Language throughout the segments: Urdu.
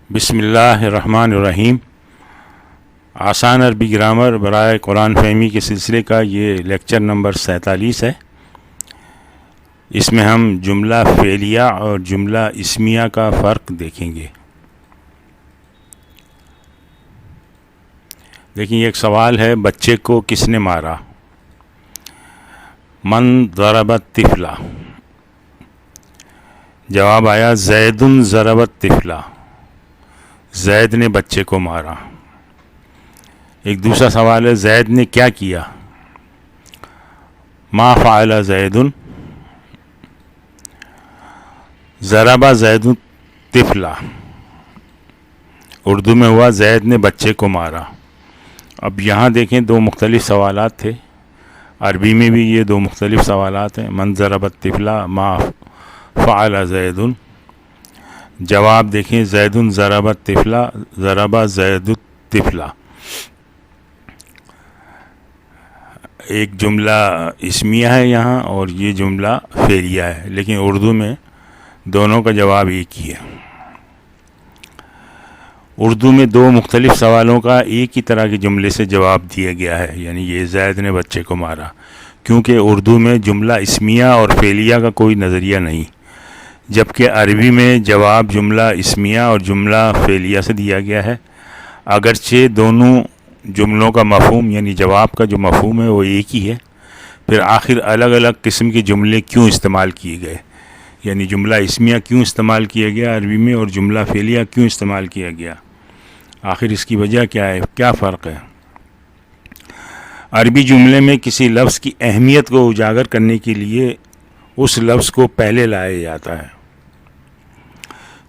بسم اللہ الرحمن الرحیم۔ آسان عربی گرامر برائے قرآن فہمی کے سلسلے کا یہ لیکچر نمبر 47 ہے۔ اس میں ہم جملہ فعلیہ اور جملہ اسمیہ کا فرق دیکھیں گے۔ دیکھیں، ایک سوال ہے، بچے کو کس نے مارا؟ من ضرب الطفل۔ جواب آیا زید ضرب الطفل، زید نے بچے کو مارا۔ ایک دوسرا سوال ہے، زید نے کیا کیا؟ ما فعل زید ضرب زید الطفل۔ اردو میں ہوا زید نے بچے کو مارا۔ اب یہاں دیکھیں، دو مختلف سوالات تھے۔ عربی میں بھی یہ دو مختلف سوالات ہیں، من ضرب الطفل ما فعل زید۔ جواب دیکھیں، زید ضرب الطفل ضرب زید الطفل۔ ایک جملہ اسمیہ ہے یہاں اور یہ جملہ فعلیہ ہے، لیکن اردو میں دونوں کا جواب ایک ہی ہے۔ اردو میں دو مختلف سوالوں کا ایک ہی طرح کے جملے سے جواب دیا گیا ہے، یعنی یہ زید نے بچے کو مارا، کیونکہ اردو میں جملہ اسمیہ اور فعلیہ کا کوئی نظریہ نہیں، جبکہ عربی میں جواب جملہ اسمیہ اور جملہ فعلیہ سے دیا گیا ہے۔ اگرچہ دونوں جملوں کا مفہوم، یعنی جواب کا جو مفہوم ہے وہ ایک ہی ہے، پھر آخر الگ الگ قسم کے جملے کیوں استعمال کیے گئے، یعنی جملہ اسمیہ کیوں استعمال کیا گیا عربی میں اور جملہ فعلیہ کیوں استعمال کیا گیا، آخر اس کی وجہ کیا ہے، کیا فرق ہے؟ عربی جملے میں کسی لفظ کی اہمیت کو اجاگر کرنے کے لیے اس لفظ کو پہلے لایا جاتا ہے۔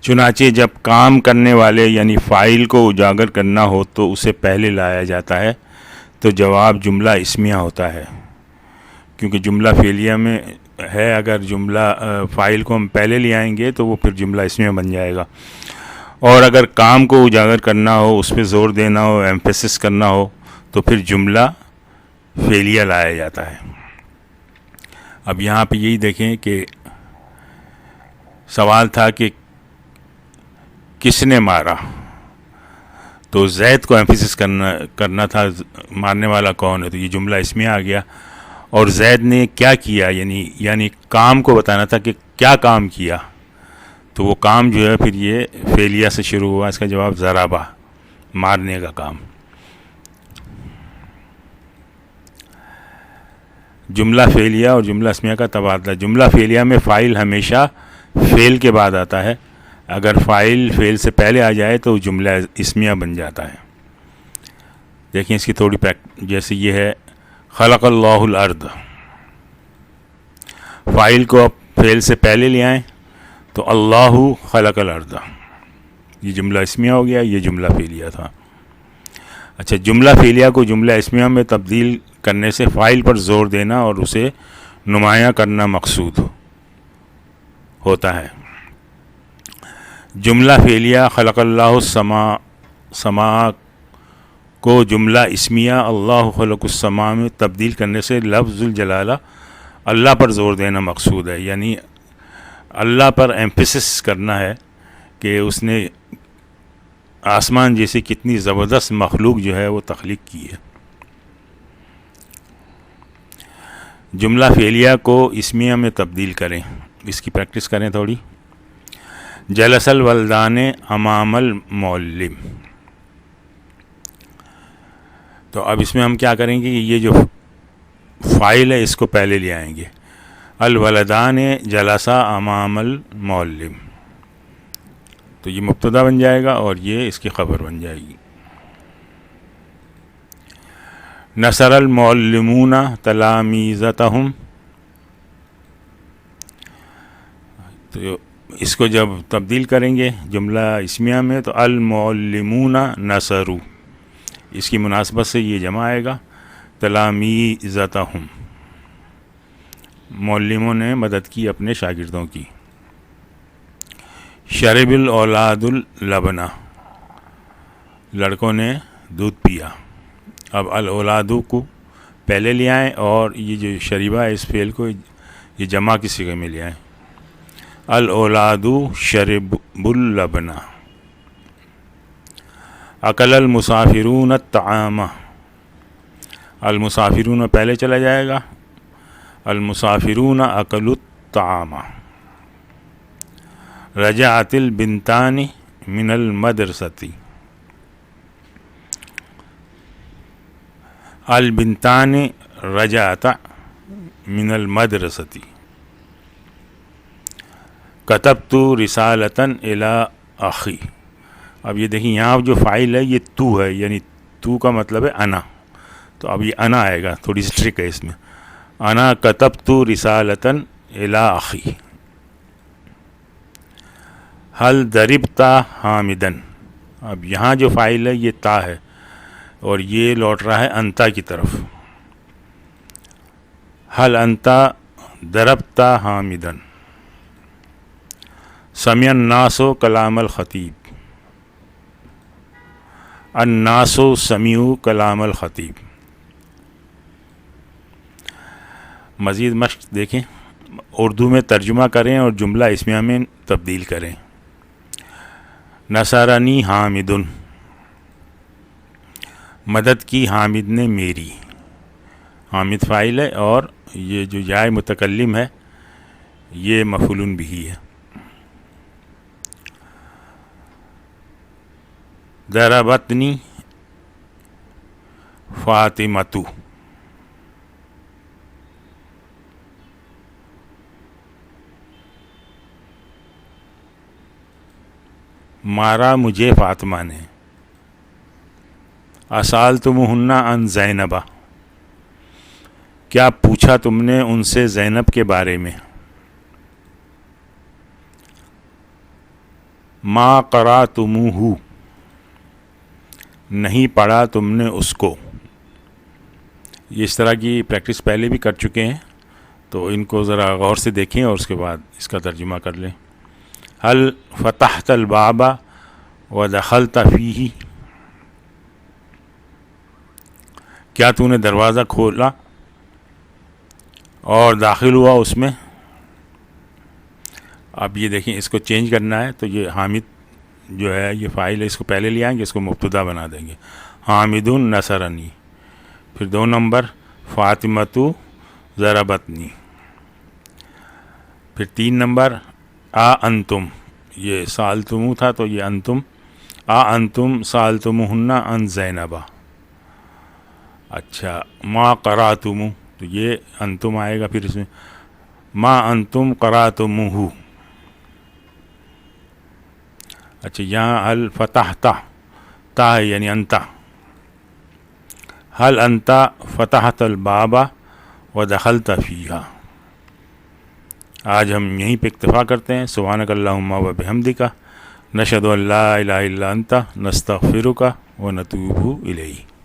چنانچہ جب کام کرنے والے یعنی فاعل کو اجاگر کرنا ہو تو اسے پہلے لایا جاتا ہے، تو جواب جملہ اسمیہ ہوتا ہے، کیونکہ جملہ فعلیہ میں ہے اگر جملہ فاعل کو ہم پہلے لے آئیں گے تو وہ پھر جملہ اسمیہ بن جائے گا، اور اگر کام کو اجاگر کرنا ہو، اس پہ زور دینا ہو، ایمفیسس کرنا ہو، تو پھر جملہ فعلیہ لایا جاتا ہے۔ اب یہاں پہ یہی دیکھیں کہ سوال تھا کہ کس نے مارا، تو زید کو ایمفیسس کرنا تھا، مارنے والا کون ہے، تو یہ جملہ اسمیہ آ گیا، اور زید نے کیا کیا یعنی کام کو بتانا تھا کہ کیا کام کیا، تو وہ کام جو ہے پھر یہ فعلیہ سے شروع ہوا، اس کا جواب ضربہ، مارنے کا کام۔ جملہ فعلیہ اور جملہ اسمیہ کا تبادلہ۔ جملہ فعلیہ میں فاعل ہمیشہ فعل کے بعد آتا ہے، اگر فاعل فعل سے پہلے آ جائے تو جملہ اسمیہ بن جاتا ہے۔ دیکھیں اس کی تھوڑی جیسے یہ ہے، خلق اللہ الارض، فاعل کو اب فعل سے پہلے لے آئیں تو اللہ خلق الارض، یہ جملہ اسمیہ ہو گیا، یہ جملہ فعلیہ تھا۔ اچھا، جملہ فعلیہ کو جملہ اسمیہ میں تبدیل کرنے سے فاعل پر زور دینا اور اسے نمایاں کرنا مقصود ہوتا ہے۔ جملہ فعلیہ خلق اللہ السماء کو جملہ اسمیہ اللہ خلق السماء میں تبدیل کرنے سے لفظ الجلالہ اللہ پر زور دینا مقصود ہے، یعنی اللہ پر ایمفیسس کرنا ہے کہ اس نے آسمان جیسی کتنی زبردست مخلوق جو ہے وہ تخلیق کی ہے۔ جملہ فعلیہ کو اسمیہ میں تبدیل کریں، اس کی پریکٹس کریں تھوڑی۔ جلس الولدان امام المعلم، تو اب اس میں ہم کیا کریں گے کہ یہ جو فاعل ہے اس کو پہلے لے آئیں گے، الولدان جلسا امام المعلم، تو یہ مبتدا بن جائے گا اور یہ اس کی خبر بن جائے گی۔ نصر المعلمون تلامیذتہم، تو اس کو جب تبدیل کریں گے جملہ اسمیہ میں تو المعلمون نصروا، اس کی مناسبت سے یہ جمع آئے گا، تلامیذتہم، معلموں نے مدد کی اپنے شاگردوں کی۔ شرب الاولاد اللبن، لڑکوں نے دودھ پیا۔ اب الاولاد کو پہلے لے آئیں اور یہ جو شریبہ ہے اس فعل کو یہ جمع کی صیغے میں لے آئیں، الاولاد شرب اللبن، اکل المسافرون الطعام، المسافرون پہلے چلا جائے گا، المسافرون اکلوا الطعام. رجعت البنتان من المدرسة، البنتان رجعتا من المدرسة. كتبت رسالة إلى أخي. اب یہ دیکھیں یہاں جو فاعل ہے یہ تو ہے، یعنی تو کا مطلب ہے انا، تو اب یہ انا آئے گا، تھوڑی سی ٹرک ہے اس میں. انا كتبت رسالة إلى أخي. هل ضربت حامدا. اب یہاں جو فاعل ہے یہ تا ہے اور یہ لوٹ رہا ہے انتا کی طرف. هل انت ضربت حامدا. سمع الناس کلام الخطیب، الناس سمعوا کلام الخطیب. مزید مشق دیکھیں، اردو میں ترجمہ کریں اور جملہ اسمیہ میں تبدیل کریں. نصرنی حامد، مدد کی حامد نے میری. حامد فاعل ہے اور یہ جو یا متکلم ہے یہ مفعول بھی ہے. ضربتنی فاطمۃ، مارا مجھے فاطمہ نے. اسألتموہن عن زینب، کیا پوچھا تم نے ان سے زینب کے بارے میں. ما قرأتموہ، نہیں پڑھا تم نے اس کو. یہ اس طرح کی پریکٹس پہلے بھی کر چکے ہیں تو ان کو ذرا غور سے دیکھیں اور اس کے بعد اس کا ترجمہ کر لیں. هل فتحت الباب ودخلت فیہ، کیا تو نے دروازہ کھولا اور داخل ہوا اس میں. اب یہ دیکھیں اس کو چینج کرنا ہے تو یہ حامد جو ہے یہ فاعل ہے، اس کو پہلے لے آئیں گے، اس کو مبتدا بنا دیں گے. حامد نصرنی. پھر 2 نمبر فاطمۃ ضربتنی. پھر 3 نمبر آ انتم، یہ سالتمو تھا تو یہ انتم. آ انتم سالتموہن عن زینب. اچھا ما قرأتمو، تو یہ انتم آئے گا. پھر اس میں ما انتم قرأتموہ. اچھا یہاں حل فتحتا، تا ہے یعنی انتا. حل انتا فتحت الباب ودخلت فیہا. آج ہم یہیں پہ اکتفا کرتے ہیں. سبحانک اللہم و بحمدک، نشہد ان لا الہ الا انت، نستغفرک و نتوب الیک.